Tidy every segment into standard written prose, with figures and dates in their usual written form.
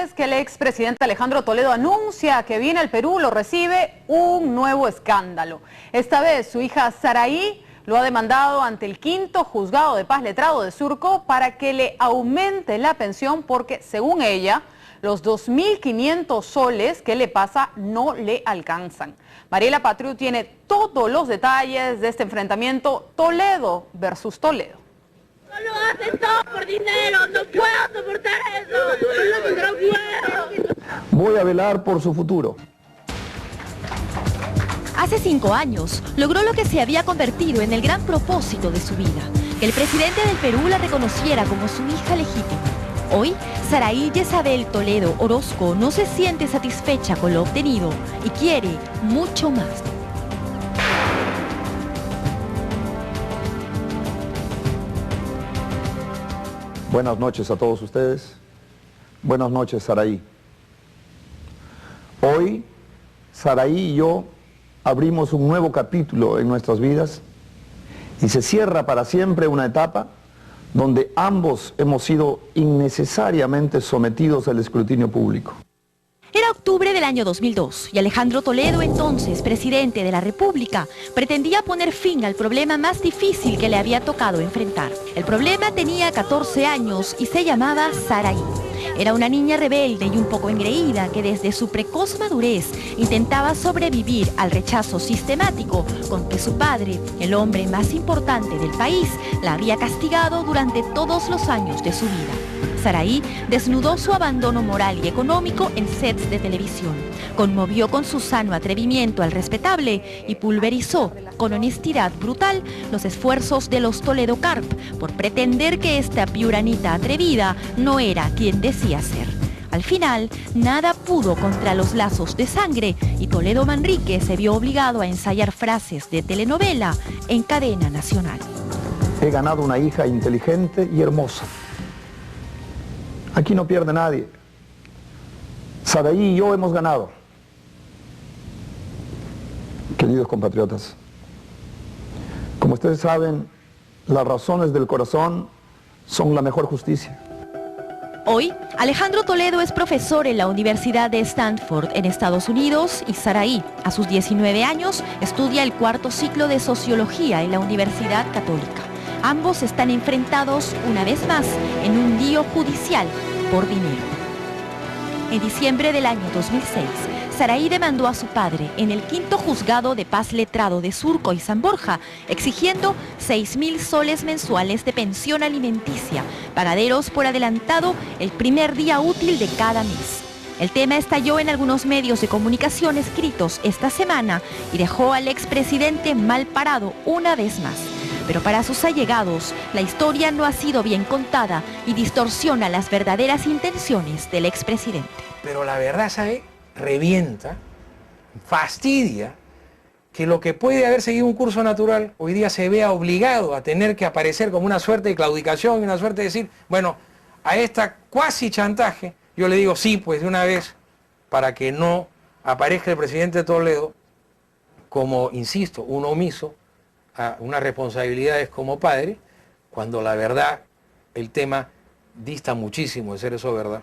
vez que el expresidente Alejandro Toledo anuncia que viene al Perú, lo recibe un nuevo escándalo. Esta vez su hija Saraí lo ha demandado ante el 5º Juzgado de Paz Letrado de Surco para que le aumente la pensión porque, según ella, los 2.500 soles que le pasa no le alcanzan. Mariela Patriu tiene todos los detalles de este enfrentamiento Toledo versus Toledo. Solo hacen todo por dinero, no puedo soportar eso, no puedo. Voy a velar por su futuro. Hace 5 años logró lo que se había convertido en el gran propósito de su vida, que el presidente del Perú la reconociera como su hija legítima. Hoy, Saraí Yesabel Toledo Orozco no se siente satisfecha con lo obtenido y quiere mucho más. Buenas noches a todos ustedes. Buenas noches, Saraí. Hoy, Saraí y yo abrimos un nuevo capítulo en nuestras vidas y se cierra para siempre una etapa donde ambos hemos sido innecesariamente sometidos al escrutinio público. Era octubre del año 2002 y Alejandro Toledo, entonces presidente de la República, pretendía poner fin al problema más difícil que le había tocado enfrentar. El problema tenía 14 años y se llamaba Saraí. Era una niña rebelde y un poco engreída que desde su precoz madurez intentaba sobrevivir al rechazo sistemático con que su padre, el hombre más importante del país, la había castigado durante todos los años de su vida. Saraí desnudó su abandono moral y económico en sets de televisión, conmovió con su sano atrevimiento al respetable y pulverizó con honestidad brutal los esfuerzos de los Toledo Carp por pretender que esta piuranita atrevida no era quien decía ser. Al final, nada pudo contra los lazos de sangre y Toledo Manrique se vio obligado a ensayar frases de telenovela en cadena nacional. He ganado una hija inteligente y hermosa. Aquí no pierde nadie. Saraí y yo hemos ganado. Queridos compatriotas, como ustedes saben, las razones del corazón son la mejor justicia. Hoy, Alejandro Toledo es profesor en la Universidad de Stanford en Estados Unidos y Saraí, a sus 19 años, estudia el 4º ciclo de Sociología en la Universidad Católica. Ambos están enfrentados una vez más en un lío judicial por dinero. En diciembre del año 2006, Saraí demandó a su padre en el 5º Juzgado de Paz Letrado de Surco y San Borja, exigiendo 6.000 soles mensuales de pensión alimenticia, pagaderos por adelantado el primer día útil de cada mes. El tema estalló en algunos medios de comunicación escritos esta semana y dejó al expresidente mal parado una vez más. Pero para sus allegados, la historia no ha sido bien contada y distorsiona las verdaderas intenciones del expresidente. Pero la verdad, ¿sabe? Revienta, fastidia, que lo que puede haber seguido un curso natural, hoy día se vea obligado a tener que aparecer como una suerte de claudicación, una suerte de decir, bueno, a esta cuasi chantaje, yo le digo sí, pues de una vez, para que no aparezca el presidente Toledo como, insisto, un omiso a unas responsabilidades como padre, cuando la verdad, el tema dista muchísimo de ser eso verdad.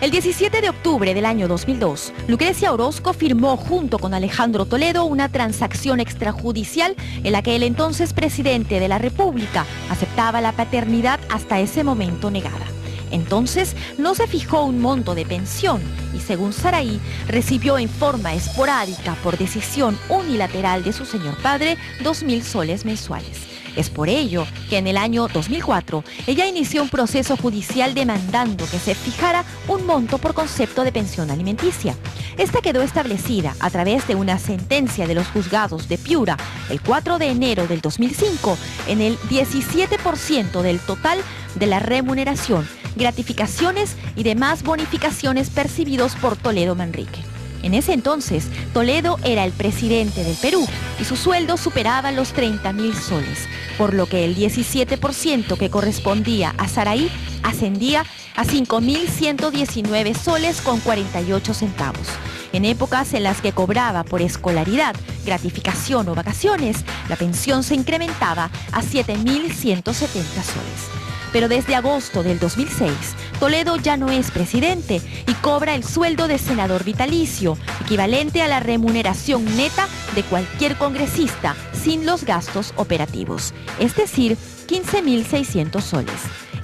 El 17 de octubre del año 2002, Lucrecia Orozco firmó junto con Alejandro Toledo una transacción extrajudicial en la que el entonces presidente de la República aceptaba la paternidad hasta ese momento negada. Entonces no se fijó un monto de pensión y, según Saraí, recibió en forma esporádica por decisión unilateral de su señor padre 2.000 soles mensuales. Es por ello que en el año 2004 ella inició un proceso judicial demandando que se fijara un monto por concepto de pensión alimenticia. Esta quedó establecida a través de una sentencia de los juzgados de Piura el 4 de enero del 2005 en el 17% del total de la remuneración, gratificaciones y demás bonificaciones percibidos por Toledo Manrique. En ese entonces, Toledo era el presidente del Perú y su sueldo superaba los 30.000 soles, por lo que el 17% que correspondía a Saraí ascendía a 5.119 soles con 48 centavos. En épocas en las que cobraba por escolaridad, gratificación o vacaciones, la pensión se incrementaba a 7.170 soles. Pero desde agosto del 2006, Toledo ya no es presidente y cobra el sueldo de senador vitalicio, equivalente a la remuneración neta de cualquier congresista, sin los gastos operativos, es decir, 15.600 soles.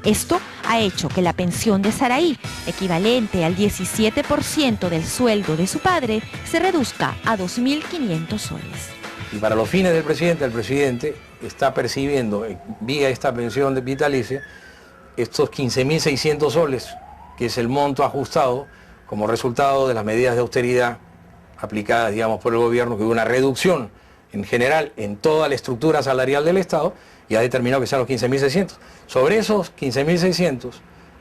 Esto ha hecho que la pensión de Saraí, equivalente al 17% del sueldo de su padre, se reduzca a 2.500 soles. Y para los fines del presidente, el presidente está percibiendo, vía esta pensión de vitalicia, estos 15.600 soles, que es el monto ajustado como resultado de las medidas de austeridad aplicadas, digamos, por el gobierno, que hubo una reducción en general en toda la estructura salarial del Estado, y ha determinado que sean los 15.600. Sobre esos 15.600,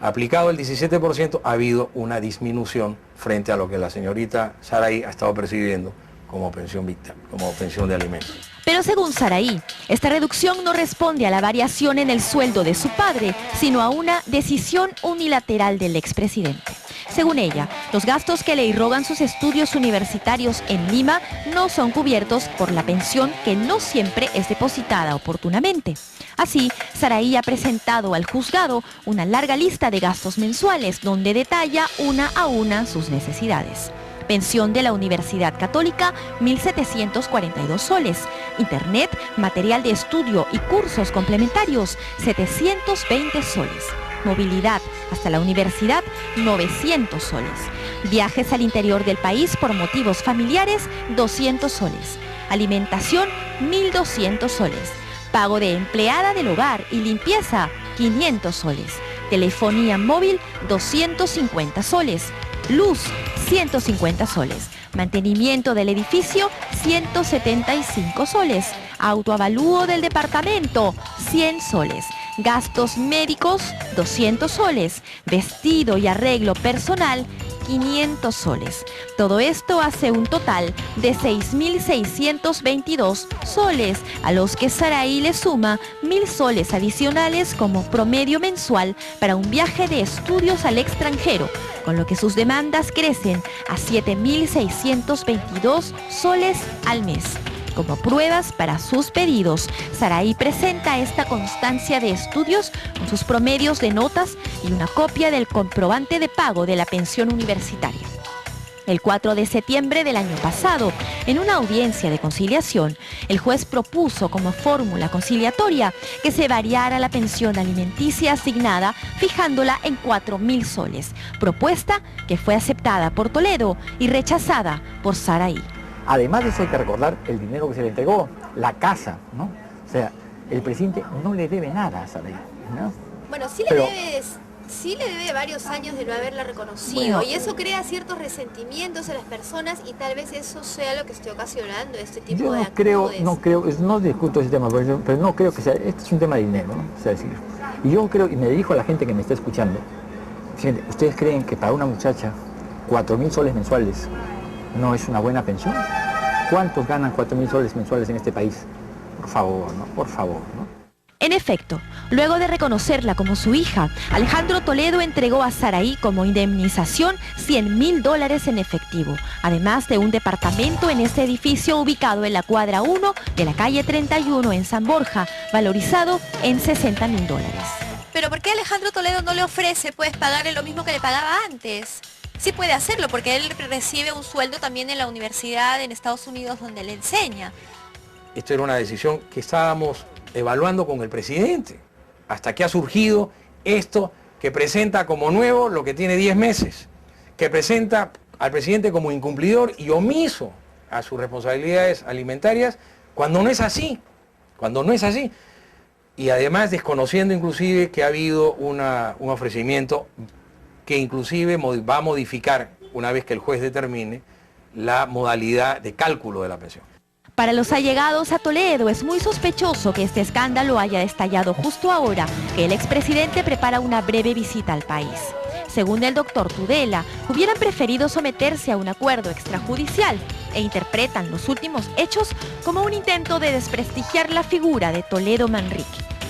aplicado el 17%, ha habido una disminución frente a lo que la señorita Saraí ha estado percibiendo como pensión vital, como pensión de alimentos. Pero según Saraí, esta reducción no responde a la variación en el sueldo de su padre, sino a una decisión unilateral del expresidente. Según ella, los gastos que le irrogan sus estudios universitarios en Lima no son cubiertos por la pensión, que no siempre es depositada oportunamente. Así, Saraí ha presentado al juzgado una larga lista de gastos mensuales donde detalla una a una sus necesidades. Pensión de la Universidad Católica, 1.742 soles. Internet, material de estudio y cursos complementarios, 720 soles. Movilidad hasta la universidad, 900 soles. Viajes al interior del país por motivos familiares, 200 soles. Alimentación, 1.200 soles. Pago de empleada del hogar y limpieza, 500 soles. Telefonía móvil, 250 soles. Luz, 150 soles. Mantenimiento del edificio, 175 soles. Autoavalúo del departamento, 100 soles. Gastos médicos, 200 soles. Vestido y arreglo personal, 500 soles. Todo esto hace un total de 6.622 soles, a los que Saraí le suma 1.000 soles adicionales como promedio mensual para un viaje de estudios al extranjero, con lo que sus demandas crecen a 7.622 soles al mes. Como pruebas para sus pedidos, Saraí presenta esta constancia de estudios con sus promedios de notas y una copia del comprobante de pago de la pensión universitaria. El 4 de septiembre del año pasado, en una audiencia de conciliación, el juez propuso como fórmula conciliatoria que se variara la pensión alimenticia asignada, fijándola en 4.000 soles, propuesta que fue aceptada por Toledo y rechazada por Saraí. Además de eso hay que recordar el dinero que se le entregó, la casa, ¿no? O sea, el presidente no le debe nada a Saraí, ¿no? Bueno, sí le debe varios años de no haberla reconocido, bueno, y eso crea ciertos resentimientos en las personas y tal vez eso sea lo que esté ocasionando este tipo de actitudes. No discuto ese tema, pero no creo que sea, este es un tema de dinero, ¿no? O sea, decir, y yo creo, y me dirijo a la gente que me está escuchando, fíjate, ¿ustedes creen que para una muchacha 4.000 soles mensuales no es una buena pensión? ¿Cuántos ganan 4.000 soles mensuales en este país? Por favor, ¿no? Por favor, ¿no? En efecto, luego de reconocerla como su hija, Alejandro Toledo entregó a Saraí como indemnización $100.000 en efectivo, además de un departamento en este edificio ubicado en la cuadra 1 de la calle 31 en San Borja, valorizado en $60.000. Pero ¿por qué Alejandro Toledo no le ofrece, pues, pagarle lo mismo que le pagaba antes? Sí puede hacerlo, porque él recibe un sueldo también en la universidad en Estados Unidos donde le enseña. Esto era una decisión que estábamos evaluando con el presidente, hasta que ha surgido esto que presenta como nuevo lo que tiene 10 meses, que presenta al presidente como incumplidor y omiso a sus responsabilidades alimentarias, cuando no es así, y además desconociendo inclusive que ha habido un ofrecimiento que inclusive va a modificar, una vez que el juez determine, la modalidad de cálculo de la pensión. Para los allegados a Toledo es muy sospechoso que este escándalo haya estallado justo ahora que el expresidente prepara una breve visita al país. Según el doctor Tudela, hubieran preferido someterse a un acuerdo extrajudicial e interpretan los últimos hechos como un intento de desprestigiar la figura de Toledo Manrique.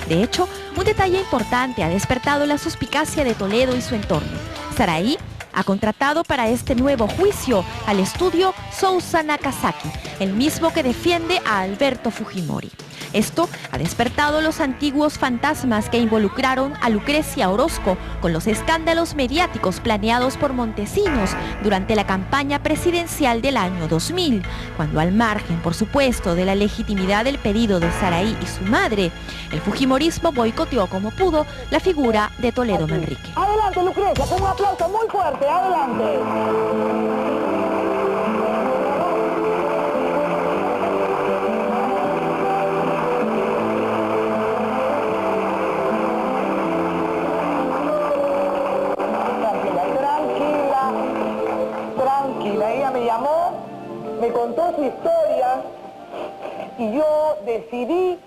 De hecho, un detalle importante ha despertado la suspicacia de Toledo y su entorno. Saraí ha contratado para este nuevo juicio al estudio Sousa Nakazaki, el mismo que defiende a Alberto Fujimori. Esto ha despertado los antiguos fantasmas que involucraron a Lucrecia Orozco con los escándalos mediáticos planeados por Montesinos durante la campaña presidencial del año 2000, cuando al margen, por supuesto, de la legitimidad del pedido de Saraí y su madre, el fujimorismo boicoteó como pudo la figura de Toledo Manrique. Adelante, Lucrecia, con un aplauso muy fuerte, adelante. Tranquila, ella me llamó, me contó su historia y yo decidí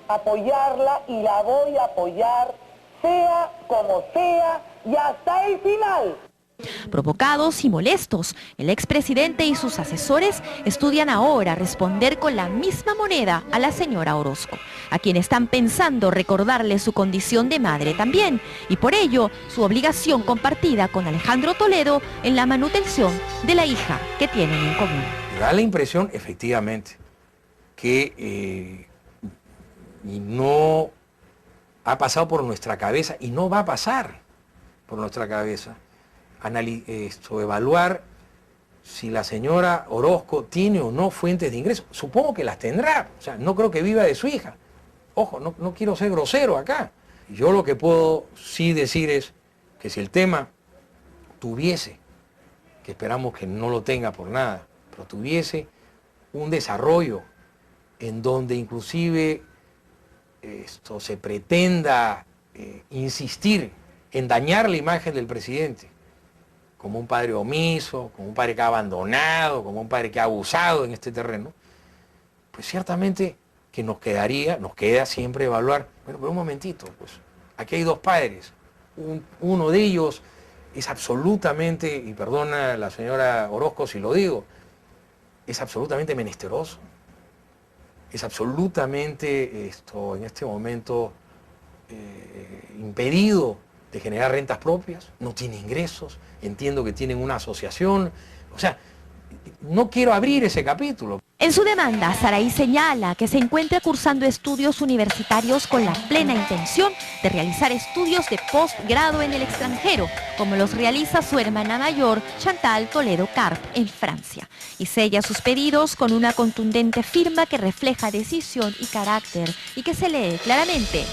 apoyarla y la voy a apoyar, sea como sea y hasta el final. Provocados y molestos, el expresidente y sus asesores estudian ahora responder con la misma moneda a la señora Orozco, a quien están pensando recordarle su condición de madre también, y por ello su obligación compartida con Alejandro Toledo en la manutención de la hija que tienen en común. Da la impresión, efectivamente, que no ha pasado por nuestra cabeza y no va a pasar por nuestra cabeza evaluar si la señora Orozco tiene o no fuentes de ingresos. Supongo que las tendrá, o sea, no creo que viva de su hija. Ojo, no quiero ser grosero acá. Yo lo que puedo sí decir es que si el tema tuviese, que esperamos que no lo tenga por nada, pero tuviese un desarrollo en donde inclusive se pretenda insistir en dañar la imagen del presidente, como un padre omiso, como un padre que ha abandonado, como un padre que ha abusado en este terreno, pues ciertamente que nos queda siempre evaluar, bueno, pero un momentito, pues aquí hay dos padres, uno de ellos es absolutamente, y perdona la señora Orozco si lo digo, es absolutamente menesteroso, es absolutamente en este momento impedido de generar rentas propias, no tiene ingresos, entiendo que tienen una asociación, o sea, no quiero abrir ese capítulo. En su demanda, Saraí señala que se encuentra cursando estudios universitarios con la plena intención de realizar estudios de postgrado en el extranjero, como los realiza su hermana mayor, Chantal Toledo Carp, en Francia, y sella sus pedidos con una contundente firma que refleja decisión y carácter, y que se lee claramente,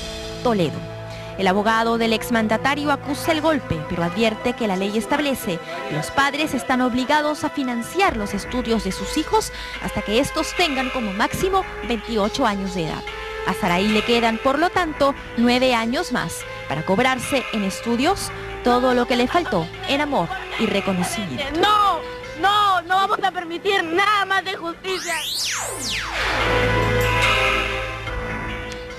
Toledo. El abogado del exmandatario acusa el golpe, pero advierte que la ley establece que los padres están obligados a financiar los estudios de sus hijos hasta que estos tengan como máximo 28 años de edad. A Saraí le quedan, por lo tanto, 9 años más para cobrarse en estudios todo lo que le faltó en amor y reconocimiento. No vamos a permitir nada más de justicia.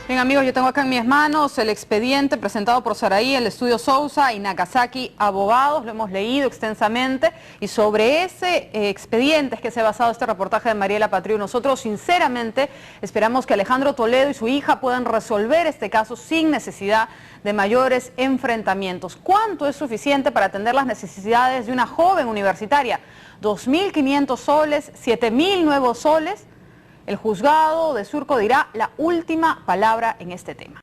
Bien, amigos, yo tengo acá en mis manos el expediente presentado por Saraí, el estudio Sousa y Nakazaki Abogados. Lo hemos leído extensamente y sobre ese expediente es que se ha basado este reportaje de Mariela Patrio. Nosotros sinceramente esperamos que Alejandro Toledo y su hija puedan resolver este caso sin necesidad de mayores enfrentamientos. ¿Cuánto es suficiente para atender las necesidades de una joven universitaria? 2.500 soles, 7.000 nuevos soles. El juzgado de Surco dirá la última palabra en este tema.